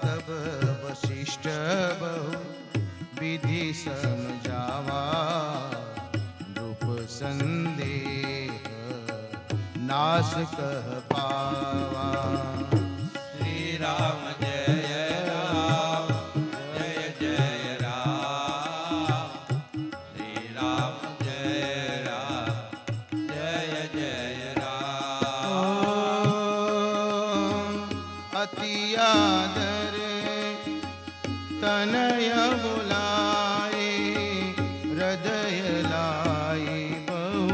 तब वशिष्ठ बहु विधि समझावा रूप संदेह नाश कह पावा। श्री राम जय राम जय जय राम। श्री राम जय राम जय जय राम। अति आदर तनय बुलाए हृदय लाई बहु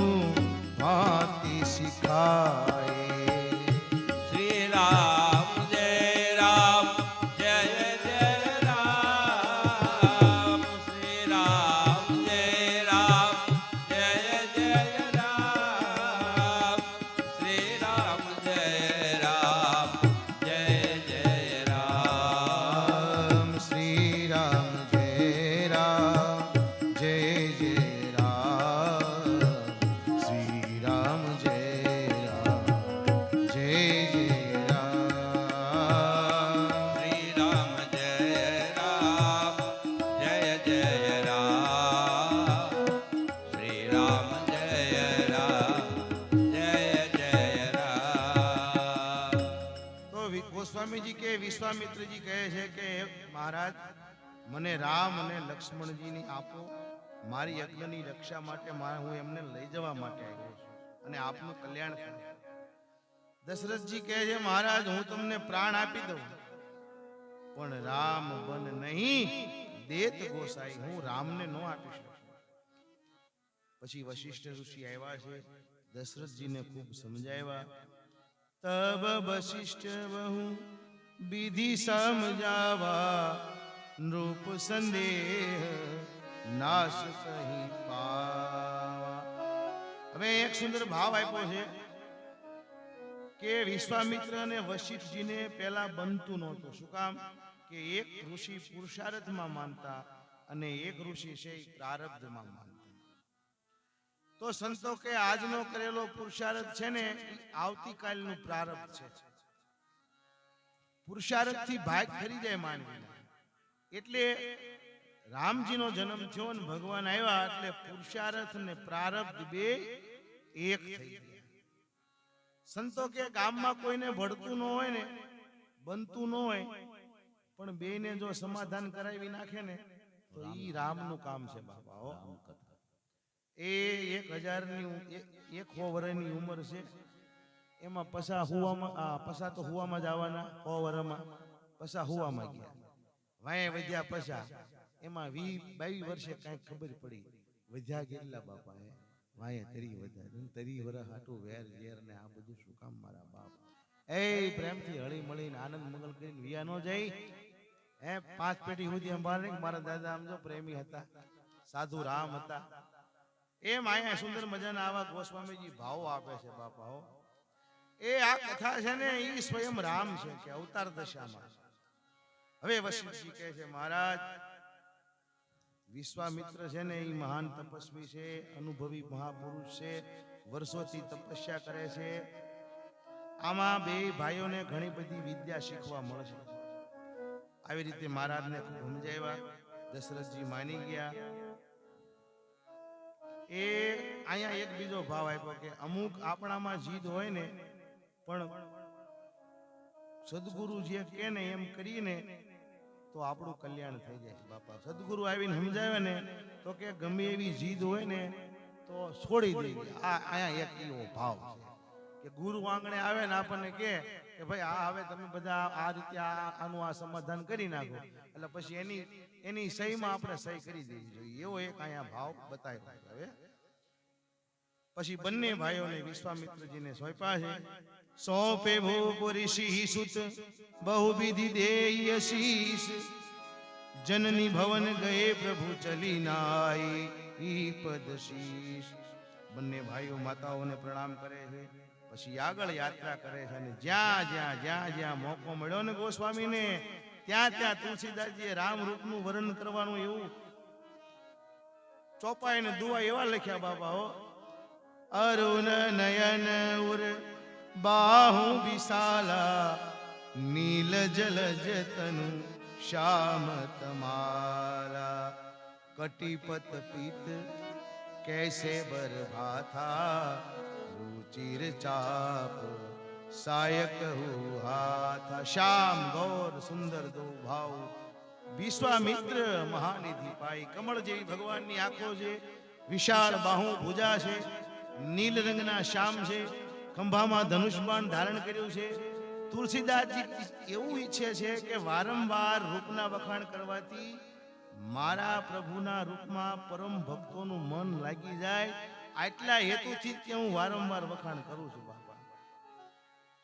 भांति सिखाए। श्री राम जय राम जय जय राम। श्री राम जय राम जय जय राम। श्री राम जय राम जय जय राम। श्री राम जय राम जय जय राम। श्री राम जय राम जय जय राम। श्री राम जय राम जय जय राम। श्री राम जय राम जय जय राम। તો ગોસ્વામીજી કે વિશ્વામિત્રજી કહે છે કે મહારાજ મને રામ અને લક્ષ્મણજીની આપો, મારી યજ્ઞની રક્ષા માટે હું એમને લઈ જવા માટે આવ્યો છું અને આપનું કલ્યાણ થાય। દશરથજી કહે છે મહારાજ હું તમને પ્રાણ આપી દઉં પણ રામ બન નહીં દેત ગોસાઈ, હું રામને ન આપી શકું। પછી વશિષ્ઠ ઋષિ આવ્યા છે, દશરથજીને ખૂબ સમજાવ્યા। तब वशिष्ठ बहु विधि समझावा नृप संदेह नाश कहीं पावा। હવે એક સુંદર ભાવ આપ્યો છે કે વિશ્વામિત્ર અને વશિષ્ઠજીને પહેલા બનતું નહોતું। શું કામ? કે એક ઋષિ પુરુષાર્થમાં માનતા અને એક ઋષિ છે પ્રારબ્ધમાં માનતા। તો સંતો કે આજનો કરેલો પુરુષાર્થ છે ને આવતીકાલનું પ્રારબ્ધ છે। પુરુષાર્થથી ભાગ ફરી જાય માનવીના। એટલે રામજીનો જન્મ થયો ને ભગવાન આવ્યા એટલે પુરુષાર્થ ને પ્રારબ્ધ બે એક થઈ ગયા। સંતો કે ગામમાં કોઈને ભળતું ન હોય ને બનતું ન હોય પણ બેને જો સમાધાન કરાવી નાખે ને તો ઈ રામનું કામ છે બાપા હો। એ 1000 વર્ષની ઉંમર છે, એમાં પસા તો હુવામાં જવાના 100 વર્ષમાં પસા હુવામાં ગયા, વાય વધ્યા પસા એમાં 22 વર્ષે કાંઈક ખબર પડી વધ્યા કેટલા બાપા હે વાય તરી વધ્યા, તરી વર હાટું વેર ઝેર ને આ બધું શું કામ મારા બાપ। એ પ્રેમથી હળી મળીને આનંદ મંગલ કરીને વિયા ન જાય હે। 5 પેઢી સુધી સંભાળે મારા દાદા આમ જો પ્રેમી હતા, સાધુ રામ હતા। એમ આયા સુંદર મજાના આવા ગોસ્વામીજી ભાવો આપે છે બાપા હો। એ આ કથા છે ને એ સ્વયં રામ છે કે અવતાર દશામાં। હવે વશિષ્ઠજી કહે છે મહારાજ વિશ્વામિત્ર છે ને એ મહાન તપસ્વી છે, અનુભવી મહાપુરુષ છે, વર્ષોથી તપસ્યા કરે છે। આમાં બે ભાઈઓને ઘણી બધી વિદ્યા શીખવા મળશે। આવી રીતે મહારાજને ખૂબ સમજાવ્યા, દશરથજી માની ગયા। એ અહીંયા એક બીજો ભાવ આપ્યો કે અમુક આપણામાં જીદ હોય ને પણ સદગુરુ જે કે ને એમ કરીને તો આપણું કલ્યાણ થઈ જાય બાપા। સદગુરુ આવીને સમજાવે ને તો કે ગમે એવી જીદ હોય ને તો છોડી દેવી। આ અહીંયા એક એવો ભાવ છે કે ગુરુ આંગણે આવે ને આપણને કે ભાઈ આ હવે તમે બધા આ રીતે આનું આ સમાધાન કરી નાખો એટલે પછી એની સહીમાં આપણે સહી કરી દેવી જોઈએ, એવો એક અહીંયા ભાવ બતાવ્યો। હવે પછી બંને ભાઈઓને વિશ્વામિત્રજીને સોંપ્યા છે। સોંપે ભૂપ ઋષિ સુત બહુવિધિ દેય શીશ, जननी भवन गए प्रभु चली नाई पद शीश। બંને ભાઈઓ માતાઓને પ્રણામ કરે છે, પછી આગળ યાત્રા કરે છે અને જ્યાં મોકો મળ્યો ને ગોસ્વામીને ત્યાં તુલસીદાસજીએ રામ રૂપનું વર્ણન કરવાનું એવું ચોપાઈને દુઆ એવા લખ્યા બાબા હો। અરુણ નયન ઉર બાહુ વિશાલા નીલ જલજ તનુ શ્યામ તમારા કટિપત પીત कैसे बरभाथा रुचिर चाप सायक हाथा श्याम गौर सुंदर दो भाव વિશ્વામિત્ર મહાનિધિ પાઈ કમળ જેવી ભગવાનની આંખો છે, વિશાળ બાહુ ભુજા છે, નીલ રંગના શ્યામ છે, ખંભામાં ધનુષબાણ ધારણ કર્યું છે. તુલસીદાસજી એવું ઈચ્છે છે કે વારંવાર રૂપના વખાણ કરવાથી મારા પ્રભુના રૂપમાં પરમ ભક્તોનું મન લાગી જાય, આટલા હેતુથી કે હું વારંવાર વખાણ કરું છું બાપા.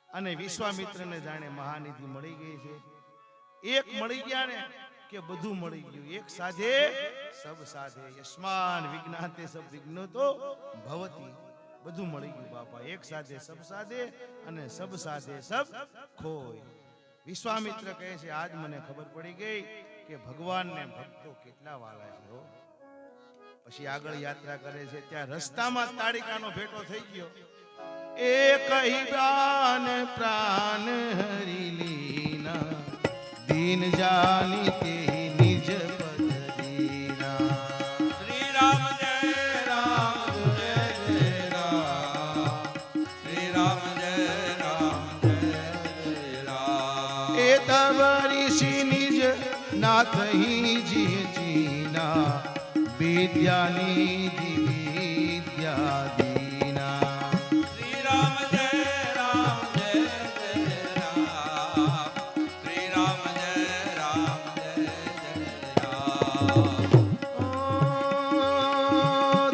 અને વિશ્વામિત્રને જાણે મહાનિધિ મળી ગઈ છે. એક મળી ગયા ને કે બધું મળી ગયું. એક સાધે સબ સાધે, યસ્માન વિજ્ઞાતે સબ વિઘ્નો તો ભવતી. બધું મળી ગયું બાપા. એક સાધે સબ સાધે અને સબ સાધે સબ ખોય. વિશ્વામિત્ર કહે છે આજ મને ખબર પડી ગઈ કે ભગવાનને ભક્તો કેટલા વાલા છે હો. પછી આગળ યાત્રા કરે છે, ત્યાં રસ્તામાં તાડિકાનો ભેટો થઈ ગયો. એક હિબાન પ્રાણ હરી લીના દીન જાની તે નિજ પદ દીના. શ્રી રામ જય રામ જય જય રામ, શ્રી રામ જય રામ જય જય રામ. એ તવરી સી નિજ નાથ હી જી જીના વિદ્યાની વિદ્યા દીના. શ્રી રામ જય રામ જય જય રામ, શ્રી રામ જય રામ જય જય રામ.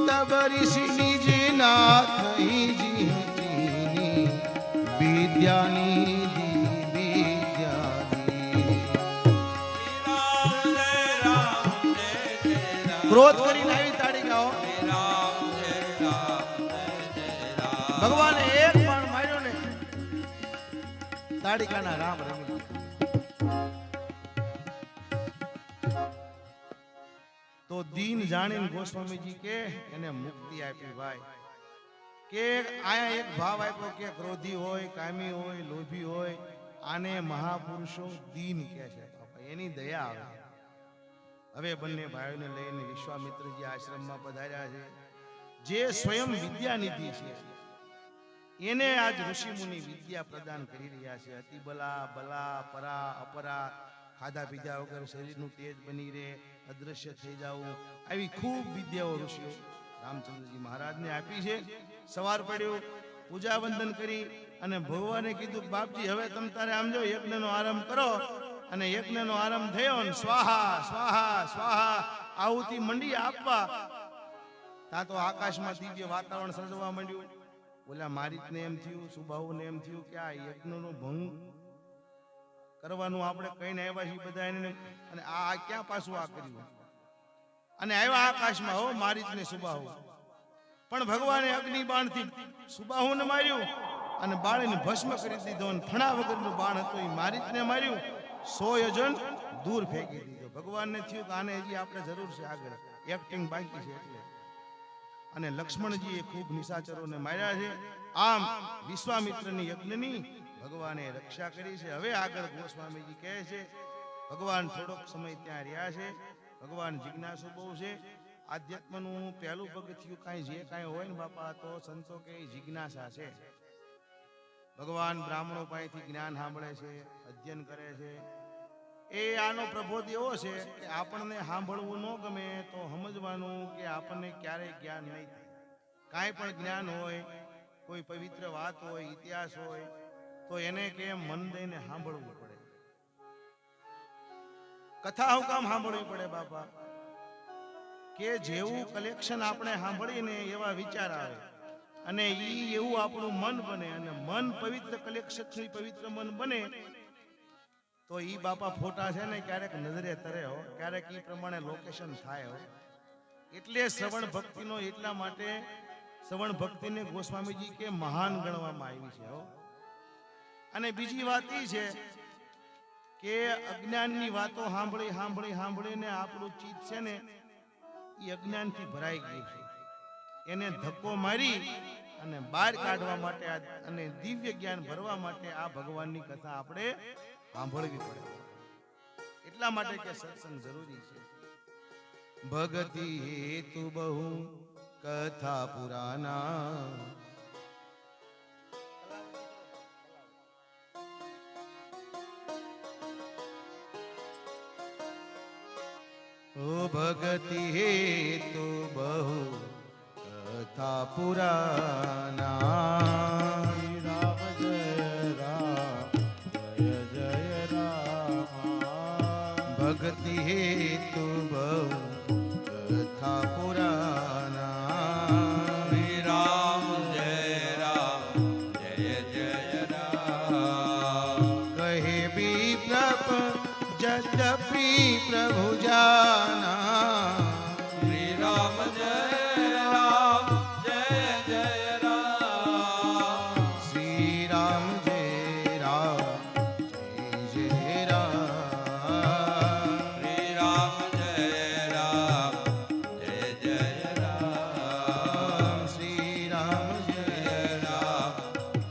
તબરી સી નિજ નાથ હી જી જીની વિદ્યાની વિદ્યા દી. ક્રોધ કરીને આવી તાડિકાઓ. ભગવાને એક બાણ માર્યો ને તાડિકાના રામ રમી દીધા. તો દીન જાણીને ગોસ્વામીજી કે એને મુક્તિ આપી ભાઈ. કે આયા એક ભાવ આપ્યો કે ક્રોધી હોય, કામી હોય, લોભી હોય, આને મહાપુરુષો દીન કહે છે બાપા. એની દયા આવે. હવે બંને ભાઈઓને લઈને વિશ્વામિત્રજી આશ્રમમાં પધાર્યા છે. જે સ્વયં વિદ્યાનિધિ છે એને આજ ઋષિ મુનિ વિદ્યા પ્રદાન કરી રહ્યા છે. અતિ બલા, બલા, પરા, અપરા, ખાધા પીધા વગર શરીરનું તેજ બની રહે, અદ્રશ્ય થઈ જવું, આવી ખૂબ વિદ્યાઓ ઋષિઓ રામચંદ્રજી મહારાજને આપી છે. સવાર પડ્યું, પૂજા વંદન કરી અને ભગવાને કીધું બાપજી હવે તમ તારે આમ જો યજ્ઞનો આરંભ કરો. અને યજ્ઞનો આરંભ થયો ને સ્વાહા સ્વાહા સ્વાહા આહુતિ મંડી આપવા, ત્યાં તો આકાશમાં દિવ્ય વાતાવરણ સર્જવા માંડ્યું. ઓલા મારીતને એમ થયું, સુબાહુને એમ થયું કે આ યજ્ઞનો ભંગ કરવાનું આપણે કહીને આવ્યા છીએ બધા એને, અને આ ક્યાં પાછું આ કર્યું. અને આવ્યા આકાશમાં હો મારીતને સુબાહુ. પણ ભગવાને અગ્નિબાણથી સુબાહુને માર્યું અને બાળીને ભસ્મ કરી દીધો. અને ફણા વગરનું બાણ હતું એ મારીતને માર્યું, 100 યોજન દૂર ફેંકી દીધો. ભગવાનને થયું કે આને હજી આપણે જરૂર છે, આગળ એક્ટિંગ બાકી છે એટલે. અને લક્ષ્મણજીએ ખૂબ નિશાચરોને માર્યા છે. આમ વિશ્વામિત્રની યજ્ઞની ભગવાને રક્ષા કરી છે. હવે આગળ ગોસ્વામીજી કહે છે ભગવાન થોડોક સમય ત્યાં રહ્યા છે. ભગવાન જિજ્ઞાસુ બહુ છે. આધ્યાત્મનું પહેલું પગથિયું કાંઈ જે કાંઈ હોય ને બાપા તો સંતો કે જિજ્ઞાસા છે. ભગવાન બ્રાહ્મણો પાસેથી જ્ઞાન સાંભળે છે, અધ્યયન કરે છે. એ આનો પ્રબોધ એવો છે કે આપણને સાંભળવું ન ગમે તો સમજવાનું કે આપણને ક્યારેય જ્ઞાન નહીં થાય. કાંઈ પણ જ્ઞાન હોય, કોઈ પવિત્ર વાત હોય, ઇતિહાસ હોય, તો એને કે મન દઈને સાંભળવું પડે. કથા હું કામ સાંભળવી પડે બાપા? કે જેવું કલેક્શન આપણે સાંભળીને એવા વિચાર આવે અને ઈ એવું આપણું મન બને. અને મન પવિત્ર કલેક્શનથી પવિત્ર મન બને તો ઈ બાપા ફોટા છે ને ક્યારેક નજરે તરે હો, ક્યારેક ઈ પ્રમાણે લોકેશન થાય હો. એટલે શ્રવણ ભક્તિનો, એટલા માટે શ્રવણ ભક્તિને ગોસ્વામીજી કે મહાન ગણવામાં આવી છે હો. અને બીજી વાત ઈ છે કે અજ્ઞાનની વાતો સાંભળીને આપણું ચિત્ત છે ને એ અજ્ઞાનથી ભરાઈ ગયું છે. એને ધક્કો મારી અને બહાર કાઢવા માટે અને દિવ્ય જ્ઞાન ભરવા માટે આ ભગવાનની કથા આપણે સાંભળવી પડે. એટલા માટે કે સત્સંગ જરૂરી છે. ભક્તિ હેતુ બહુ કથા પુરાના, ઓ ભક્તિ હેતુ બહુ કથા પુરાના. રામ જય રામ જય જય રામ. ભક્તિ હેતુ બહુ કથા પુરાના. શ્રી રામ જય જય રામ. કહે બી પ્રપ જદપી પ્રભુ જાના. શ્રી રામ જય જય રામ. શ્રી રામ જય રામ જય જય રામ. શ્રી રામ જય જય રામ. શ્રી રામ જય રામ.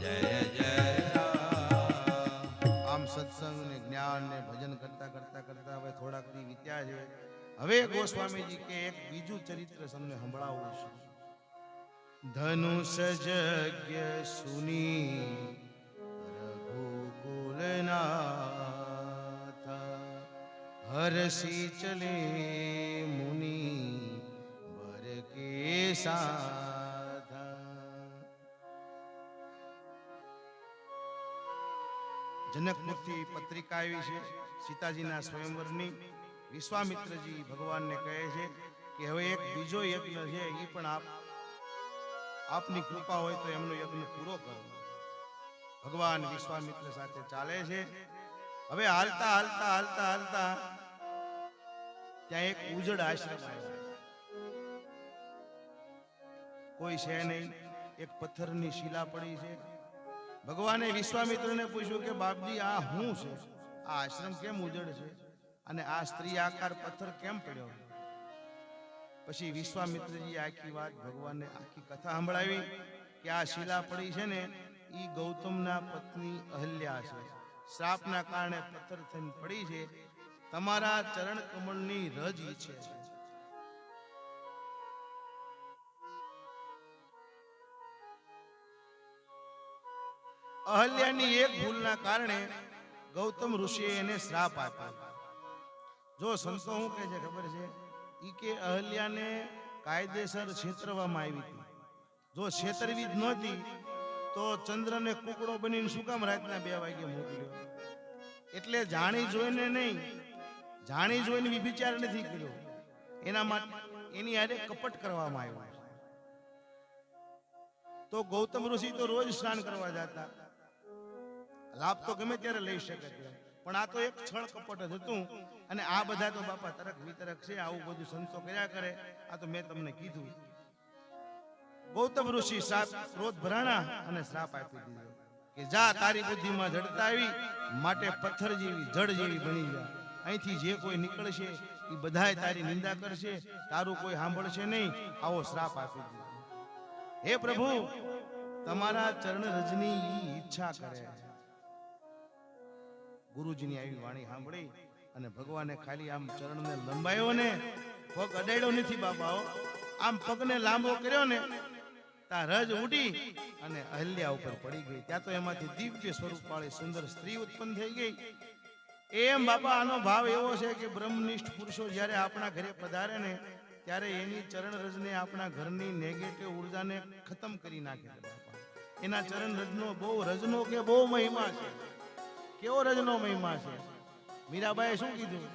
જય જય રામ. આમ સત્સંગ ને જ્ઞાન ને ભજન કરતા કરતા કરતા હવે થોડાક દી વીત્યા છે. હવે ગોસ્વામીજી કે એક બીજું ચરિત્ર તમને સંભળાવું છું. ધનુષ જગ્ય સુની રઘુકુલનાથ, હરસી ચલે મુનિ બર કે સાથ. જનકપુરથી પત્રિકા આવી છે સીતાજીના સ્વયંવરની. વિશ્વામિત્રજી ભગવાનને કહે છે કે હવે એક બીજો યજ્ઞ છે, એ પણ આપની કૃપા હોય તો એમનો યજ્ઞ પૂરો કરો. ભગવાન વિશ્વામિત્ર સાથે ચાલે છે. હવે હાલતા હાલતા હાલતા હાલતા ત્યાં એક ઉજળ આશ્રમ આવ્યો. કોઈ છે નહીં, એક પથ્થરની શિલા પડી છે. ભગવાને વિશ્વામિત્રને પૂછ્યું કે બાપજી આ શું છે? આ આશ્રમ કેમ ઉજળ છે અને આ સ્ત્રી આકાર પથ્થર કેમ પડ્યો? પછી વિશ્વામિત્રજી આખી વાત ભગવાનને આખી કથા સંભળાવી કે આ શિલા પડી છે ને ઈ ગૌતમના પત્ની અહલ્યા છે. શ્રાપના કારણે પથ્થર થઈને પડી છે. તમારા ચરણ કમળની રજ ઈચ્છે છે. અહલ્યાની એક ભૂલના કારણે ગૌતમ ઋષિએ એને શ્રાપ આપ્યો. જો સંતો શું કહે છે ખબર છે? ઈ કે અહલ્યાને કાયદેસર છેતરવામાં આવી હતી. જો છેતરવી જ નહોતી તો ચંદ્રને કુકડો બનીને શું કામ રાતના 2 વાગે મોકલ્યો? એટલે જાણી જોઈને નહીં, જાણી જોઈને વિચાર નથી કર્યો. એના માટે એની હારે કપટ કરવામાં આવ્યો. તો ગૌતમ ઋષિ તો રોજ સ્નાન કરવા જતા, લાભ તો ગમે ત્યારે લઈ શકે છે. પણ આ તો એક છળ કપટ જ હતું. અને આ બધા તો બાપા તરક વિતરક છે, આવું બધું સંતો કર્યા કરે. આ તો મેં તમને કીધું. ગૌતમ ઋષિ શ્રાપ ક્રોધ ભરાણા અને શ્રાપ આપી દીધો કે જા, તારી બુદ્ધિમાં જડતા આવી માટે પથ્થર જેવી જડ જેવી બની જા. અહીંથી જે કોઈ નીકળશે એ બધાય તારી નિંદા કરશે, તારું કોઈ સાંભળશે નહીં. આવો શ્રાપ આપી દીધો. હે પ્રભુ, તમારા ચરણ રજની ઈચ્છા કરે. ગુરુજીની આવી વાણી સાંભળી અને ભગવાને ખાલી આમ ચરણને લંબાયો ને, પગ અડાડ્યો નથી બાપાઓ, આમ પગને લાંબો કર્યો ને તા રજ ઉડી અને અહલ્યા ઉપર પડી ગઈ. ત્યાં તો એમાંથી દિવ્ય સ્વરૂપ વાળી સુંદર સ્ત્રી ઉત્પન્ન થઈ ગઈ. એમ બાપા આનો ભાવ એવો છે કે બ્રહ્મનિષ્ઠ પુરુષો જ્યારે આપણા ઘરે પધારે ને ત્યારે એની ચરણ રજને આપણા ઘરની નેગેટિવ ઉર્જાને ખતમ કરી નાખે છે બાપા. એના ચરણ રજનો બહુ મહિમા છે. કેવો રજનો મહિમા છે? મીરાબાઈએ શું કીધું?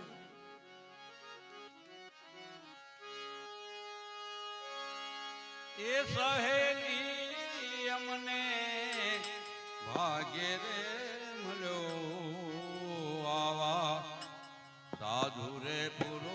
એ સહેલી અમને ભાગ્ય રે મળ્યો આવા સાધુ રે પુરુષ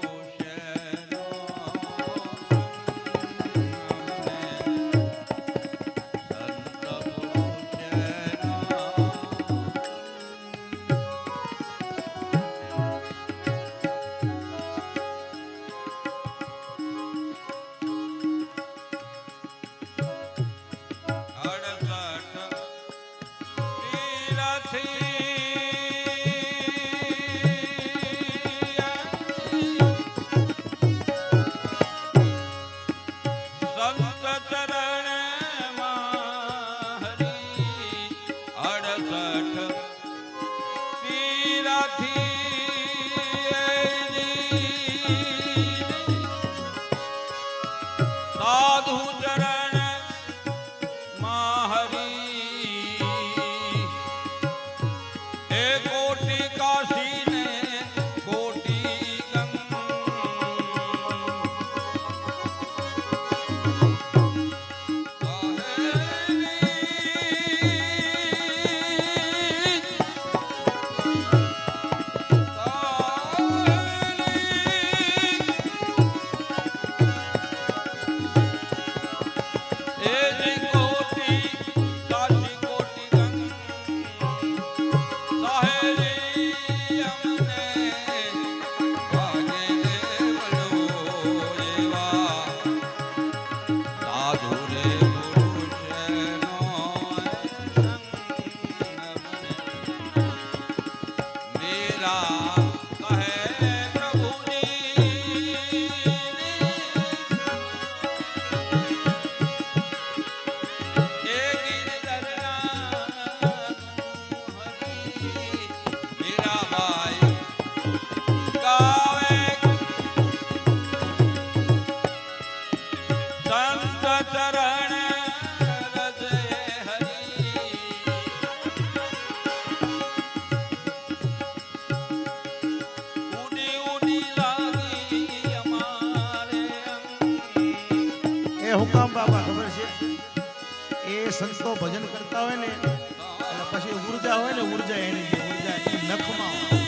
એ કોટી કાશી ને કોટી એ હુકામ બાબા ખબર છે એ સંતો ભજન કરતા હોય ને એટલે પછી ઉર્જા હોય ને ઉર્જા એની જે ઉર્જા એ નખમાં હોય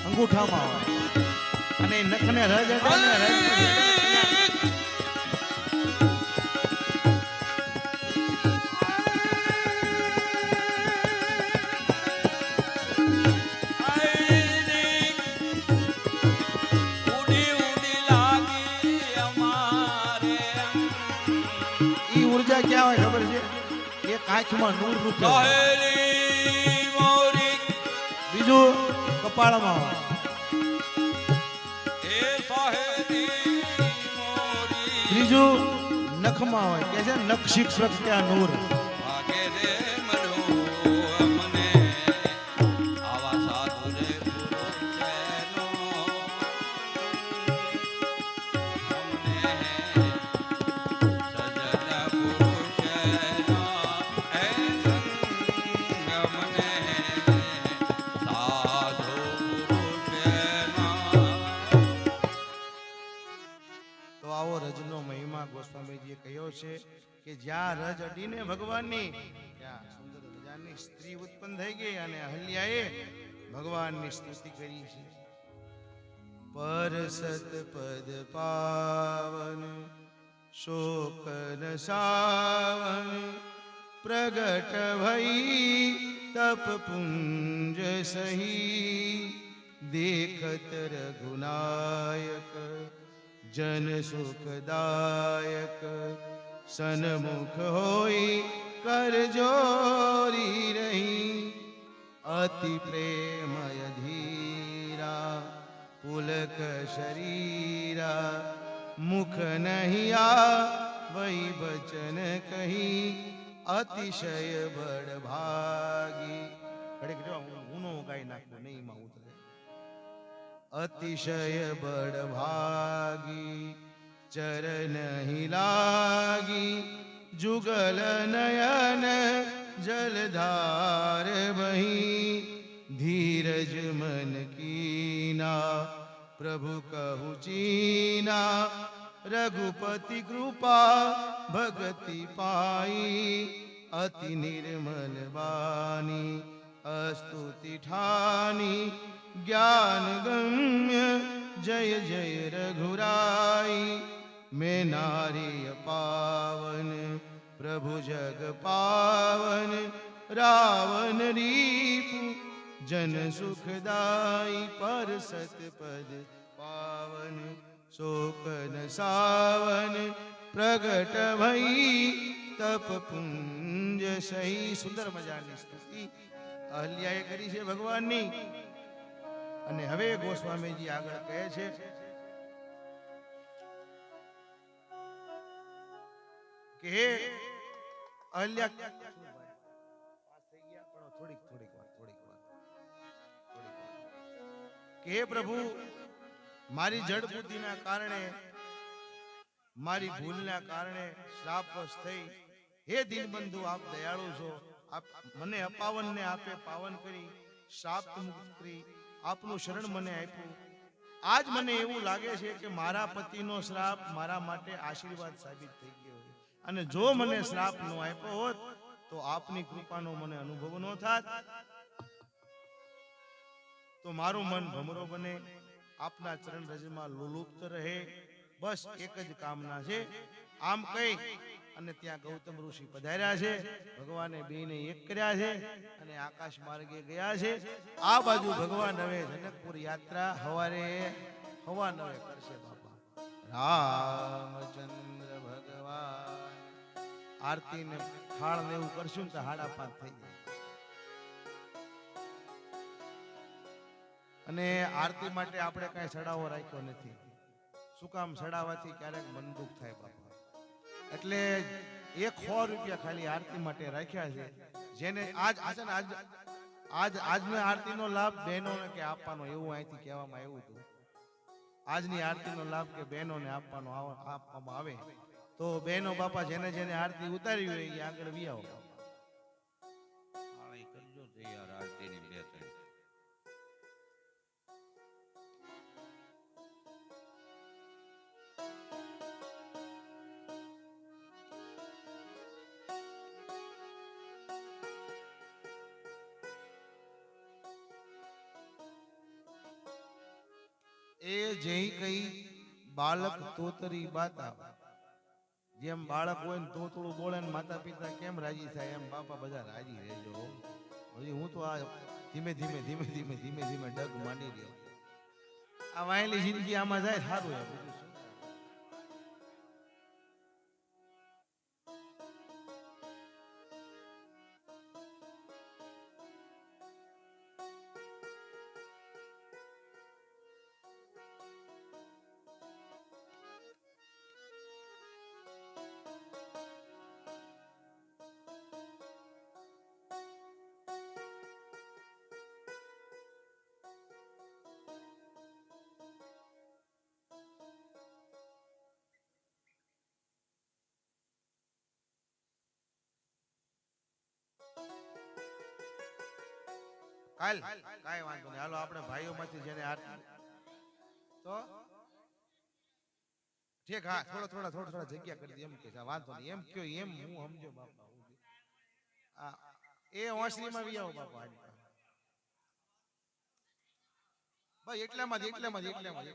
અંગૂઠામાં હોય અને એ નખને રજ એટલે ને રજ ઉર્જા ક્યાં હોય ખબર છે એક આંખમાં નૂર રૂપે બીજું કપાળમાં હોય ત્રીજું નખમાં હોય કે છે નખ શિક્ષક ત્યાં નૂર ગોસ્વામીજીએ કહ્યો છે કે જ્યાં રજ અડીને ભગવાનની ત્યાં સુંદર મજાની સ્ત્રી ઉત્પન્ન થઈ ગઈ અને અહલ્યાએ ભગવાનની સ્તુતિ કરી છે પર સત પદ પાવન શોકન સાવન પ્રગટ ભઈ તપ પુંજ સહી દેખત રઘુનાયક જન સુખદાયક સન્મુખ હોઈ કર જોરી રહી અતિ પ્રેમય ધીરા પુલક શરીરા મુખ નહીં આ વહી બચન કહી અતિશય બળ ભાગી ઘડીક જો હું નો ગાઈ નાખું નહીં માં ઉતરે અતિશય બળ ભાગી ચરણ હી લાગી જુગલ નયન જલધાર બહી ધીરજ મન કીના પ્રભુ કહું ચીના રઘુપતિ કૃપા ભગતિ પાઈ અતિ નિર્મલ બાની અસ્તુતિ ઠાની ज्ञान गम्य जय जय रघुराई मैं नारी पावन प्रभु जग पावन रावण रीप जन सुखदाई पर सतपद पावन शोकन सावन प्रगट भई तप पुंज सही सुंदर मजानी स्तुति अहल्याए करी છે ભગવાનની અને હવે ગોસ્વામીજી આગળ કહે છે કે હે અહલ્યા થોડીક કે હે પ્રભુ મારી જડ બુદ્ધિના કારણે મારી ભૂલના કારણે શ્રાપવશ થઈ હે દીનબંધુ આપ દયાળુ છો આપ મને અપાવનને આપે પાવન કરી શ્રાપ મુક્ત કરી આપનું શરણ મને આપ્યું. આજ મને એવું લાગે છે કે મારા પતિનો શ્રાપ મારા માટે આશીર્વાદ સાબિત થઈ ગયો છે. અને જો મને શ્રાપ ન આપ્યો હોત તો આપની કૃપાનો મને અનુભવ ન થાત, તો મારું મન ભમરો બને, આપના ચરણ રજમાં લુલુપ્ત રહે. બસ એક જ કામના છે. આમ કહી અને ત્યાં ગૌતમ ઋષિ પધાર્યા છે. ભગવાને બેને એક કર્યા છે અને આકાશ માર્ગે ગયા છે. આ બાજુ ભગવાન હવે જનકપુર યાત્રા હવારે હવા નવે કરશે. બાપા રામચંદ્ર ભગવાન આરતી ને થાળ ને એવું કરશું ને તો 5:30 થઈ જાય. અને આરતી માટે આપણે કઈ સડાવો રાખ્યો નથી. શું કામ? સડાવાથી ક્યારેક મન દુઃખ થાય બાપા. એટલે 100 રૂપિયા ખાલી આરતી માટે રાખ્યા છે. જેને આજની આરતીનો લાભ બહેનોને કે આપવાનો, એવું અહીંથી કહેવામાં આવ્યું હતું. આજની આરતીનો લાભ કે બહેનોને આપવામાં આવે તો બહેનો બાપા જેને જેને આરતી ઉતારી હોય એ આગળ વી આવો. આળે કરજો તૈયાર આરતીની 2-3. એ જઈ કઈ બાલક તોતરી બાતા. જેમ બાળક હોય ને તોતડું બોલે ને માતા પિતા કેમ રાજી થાય એમ બાપા બધા રાજી રહેજો. હજી હું તો આ ધીમે ધીમે ડગ માંડી રહ્યો. આ વાયલી જિંદગી આમાં જાય સારું એમ. બીજું શું? કાંઈ વાંધો નહીં. હાલો આપણે ભાઈઓમાંથી જેને આરતી તો ઠીક. હા, થોડા જગ્યા કરી દે એમ કે વાંધો નહીં એમ કયો એમ હું સમજો બાપા. હા, એ ઓસરીમાં વી આવો બાપા. બસ એટલામાં જ બસ એટલામાં જ.